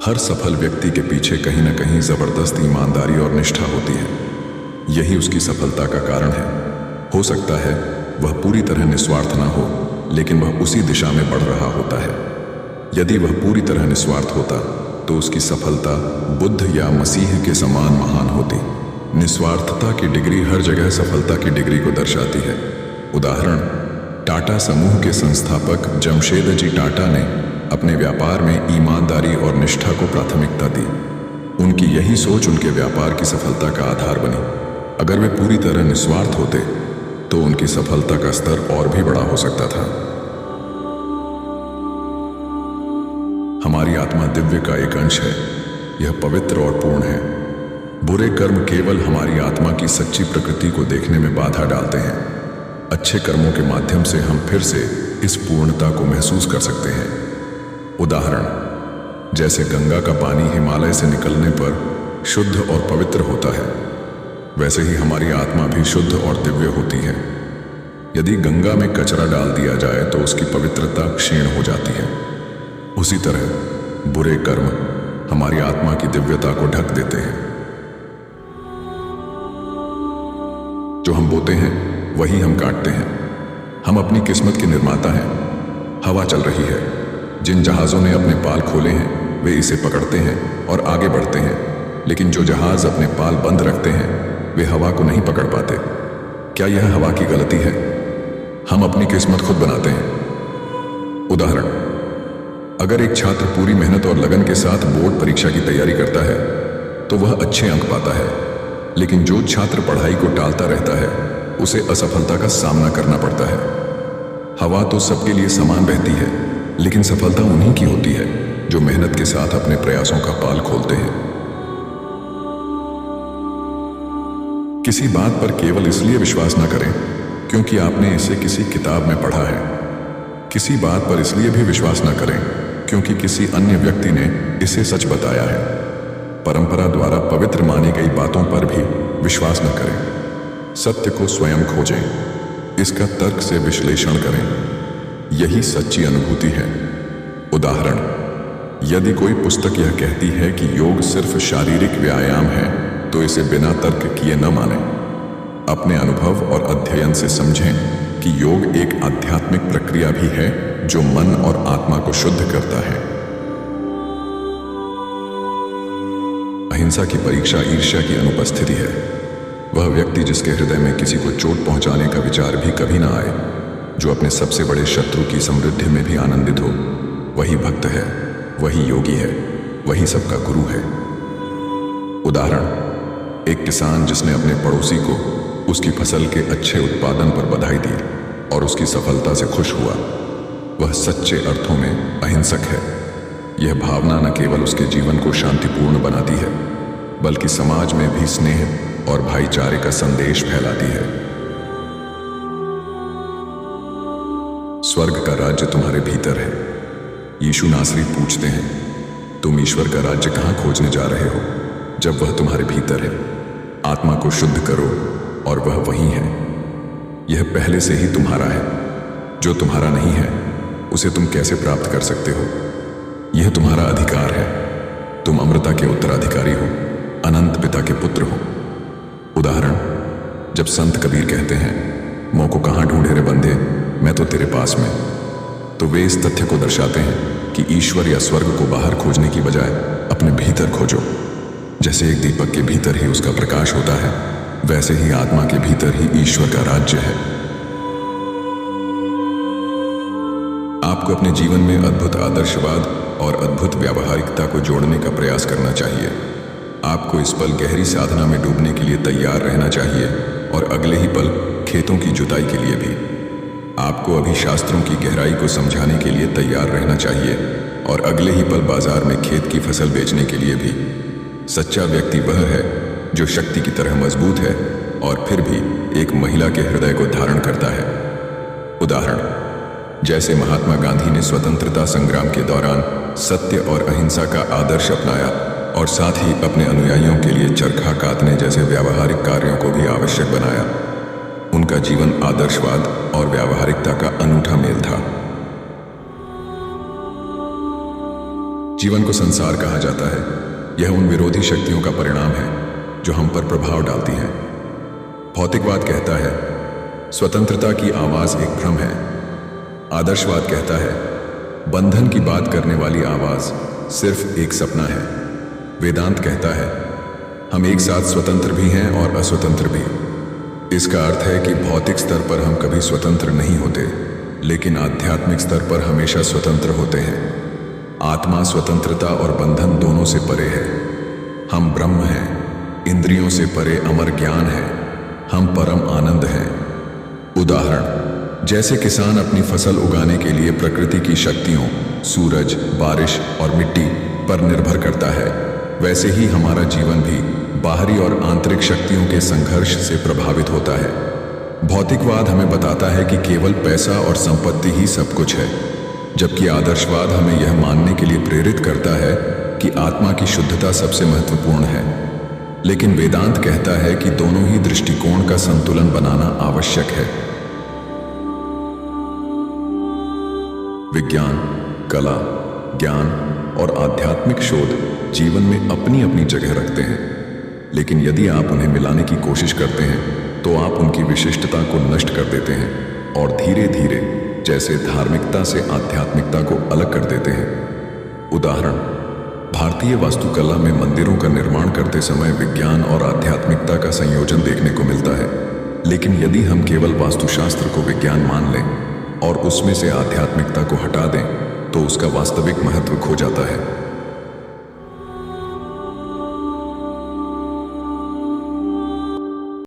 हर सफल व्यक्ति के पीछे कहीं न कहीं जबरदस्त ईमानदारी और निष्ठा होती है। यही उसकी सफलता का कारण है। हो सकता है वह पूरी तरह निस्वार्थ न हो, लेकिन वह उसी दिशा में बढ़ रहा होता है। यदि वह पूरी तरह निस्वार्थ होता तो उसकी सफलता बुद्ध या मसीह के समान महान होती। निस्वार्थता की डिग्री हर जगह सफलता की डिग्री को दर्शाती है। उदाहरण, टाटा समूह के संस्थापक जमशेद जी टाटा ने अपने व्यापार में ईमानदारी और निष्ठा को प्राथमिकता दी। उनकी यही सोच उनके व्यापार की सफलता का आधार बनी। अगर वे पूरी तरह निस्वार्थ होते तो उनकी सफलता का स्तर और भी बड़ा हो सकता था। हमारी आत्मा दिव्य का एक अंश है। यह पवित्र और पूर्ण है। बुरे कर्म केवल हमारी आत्मा की सच्ची प्रकृति को देखने में बाधा डालते हैं। अच्छे कर्मों के माध्यम से हम फिर से इस पूर्णता को महसूस कर सकते हैं। उदाहरण, जैसे गंगा का पानी हिमालय से निकलने पर शुद्ध और पवित्र होता है, वैसे ही हमारी आत्मा भी शुद्ध और दिव्य होती है। यदि गंगा में कचरा डाल दिया जाए तो उसकी पवित्रता क्षीण हो जाती है। उसी तरह बुरे कर्म हमारी आत्मा की दिव्यता को ढक देते हैं। जो हम बोते हैं वही हम काटते हैं। हम अपनी किस्मत के निर्माता हैं। हवा चल रही है। जिन जहाज़ों ने अपने पाल खोले हैं वे इसे पकड़ते हैं और आगे बढ़ते हैं, लेकिन जो जहाज अपने पाल बंद रखते हैं वे हवा को नहीं पकड़ पाते। क्या यह हवा की गलती है? हम अपनी किस्मत खुद बनाते हैं। उदाहरण, अगर एक छात्र पूरी मेहनत और लगन के साथ बोर्ड परीक्षा की तैयारी करता है तो वह अच्छे अंक पाता है, लेकिन जो छात्र पढ़ाई को टालता रहता है उसे असफलता का सामना करना पड़ता है। हवा तो सबके लिए समान बहती है, लेकिन सफलता उन्हीं की होती है जो मेहनत के साथ अपने प्रयासों का पाल खोलते हैं। किसी बात पर केवल इसलिए विश्वास न करें क्योंकि आपने इसे किसी किताब में पढ़ा है। किसी बात पर इसलिए भी विश्वास न करें क्योंकि किसी अन्य व्यक्ति ने इसे सच बताया है। परंपरा द्वारा पवित्र मानी गई बातों पर भी विश्वास न करें। सत्य को स्वयं खोजें, इसका तर्क से विश्लेषण करें। यही सच्ची अनुभूति है। उदाहरण, यदि कोई पुस्तक यह कहती है कि योग सिर्फ शारीरिक व्यायाम है तो इसे बिना तर्क किए न मानें। अपने अनुभव और अध्ययन से समझें कि योग एक आध्यात्मिक प्रक्रिया भी है जो मन और आत्मा को शुद्ध करता है। अहिंसा की परीक्षा ईर्ष्या की अनुपस्थिति है। वह व्यक्ति जिसके हृदय में किसी को चोट पहुंचाने का विचार भी कभी ना आए, जो अपने सबसे बड़े शत्रु की समृद्धि में भी आनंदित हो, वही भक्त है, वही योगी है, वही सबका गुरु है। उदाहरण, एक किसान जिसने अपने पड़ोसी को उसकी फसल के अच्छे उत्पादन पर बधाई दी और उसकी सफलता से खुश हुआ, वह सच्चे अर्थों में अहिंसक है। यह भावना न केवल उसके जीवन को शांतिपूर्ण बनाती है, बल्कि समाज में भी स्नेह और भाईचारे का संदेश फैलाती है। स्वर्ग का राज्य तुम्हारे भीतर है। यीशु नासरी पूछते हैं, तुम ईश्वर का राज्य कहाँ खोजने जा रहे हो जब वह तुम्हारे भीतर है? आत्मा को शुद्ध करो और वह वहीं है। यह पहले से ही तुम्हारा है। जो तुम्हारा नहीं है उसे तुम कैसे प्राप्त कर सकते हो? यह तुम्हारा अधिकार है। तुम अमृता के उत्तराधिकारी हो, अनंत पिता के पुत्र हो। उदाहरण, जब संत कबीर कहते हैं, मोह को कहाँ ढूंढे रे बंदे, मैं तो तेरे पास में, तो वे इस तथ्य को दर्शाते हैं कि ईश्वर या स्वर्ग को बाहर खोजने की बजाय अपने भीतर खोजो। जैसे एक दीपक के भीतर ही उसका प्रकाश होता है, वैसे ही आत्मा के भीतर ही ईश्वर का राज्य है। आपको अपने जीवन में अद्भुत आदर्शवाद और अद्भुत व्यावहारिकता को जोड़ने का प्रयास करना चाहिए। आपको इस पल गहरी साधना में डूबने के लिए तैयार रहना चाहिए और अगले ही पल खेतों की जुताई के लिए भी। आपको अभी शास्त्रों की गहराई को समझाने के लिए तैयार रहना चाहिए और अगले ही पल बाजार में खेत की फसल बेचने के लिए भी। सच्चा व्यक्ति वह है जो शक्ति की तरह मजबूत है और फिर भी एक महिला के हृदय को धारण करता है। उदाहरण, जैसे महात्मा गांधी ने स्वतंत्रता संग्राम के दौरान सत्य और अहिंसा का आदर्श अपनाया और साथ ही अपने अनुयायियों के लिए चरखा कातने जैसे व्यावहारिक कार्यों को भी आवश्यक बनाया। उनका जीवन आदर्शवाद और व्यावहारिकता का अनूठा मेल था। जीवन को संसार कहा जाता है। यह उन विरोधी शक्तियों का परिणाम है जो हम पर प्रभाव डालती हैं। भौतिकवाद कहता है स्वतंत्रता की आवाज एक भ्रम है। आदर्शवाद कहता है बंधन की बात करने वाली आवाज सिर्फ एक सपना है। वेदांत कहता है हम एक साथ स्वतंत्र भी हैं और अस्वतंत्र भी। इसका अर्थ है कि भौतिक स्तर पर हम कभी स्वतंत्र नहीं होते, लेकिन आध्यात्मिक स्तर पर हमेशा स्वतंत्र होते हैं। आत्मा स्वतंत्रता और बंधन दोनों से परे है। हम ब्रह्म हैं, इंद्रियों से परे अमर ज्ञान है, हम परम आनंद हैं। उदाहरण, जैसे किसान अपनी फसल उगाने के लिए प्रकृति की शक्तियों, सूरज, बारिश और मिट्टी पर निर्भर करता है, वैसे ही हमारा जीवन भी बाहरी और आंतरिक शक्तियों के संघर्ष से प्रभावित होता है। भौतिकवाद हमें बताता है कि केवल पैसा और संपत्ति ही सब कुछ है, जबकि आदर्शवाद हमें यह मानने के लिए प्रेरित करता है कि आत्मा की शुद्धता सबसे महत्वपूर्ण है। लेकिन वेदांत कहता है कि दोनों ही दृष्टिकोण का संतुलन बनाना आवश्यक है। विज्ञान, कला, ज्ञान और आध्यात्मिक शोध जीवन में अपनी अपनी जगह रखते हैं, लेकिन यदि आप उन्हें मिलाने की कोशिश करते हैं तो आप उनकी विशिष्टता को नष्ट कर देते हैं और धीरे धीरे जैसे धार्मिकता से आध्यात्मिकता को अलग कर देते हैं। उदाहरण, भारतीय वास्तुकला में मंदिरों का निर्माण करते समय विज्ञान और आध्यात्मिकता का संयोजन देखने को मिलता है। लेकिन यदि हम केवल वास्तुशास्त्र को विज्ञान मान लें और उसमें से आध्यात्मिकता को हटा दें तो उसका वास्तविक महत्व खो जाता है।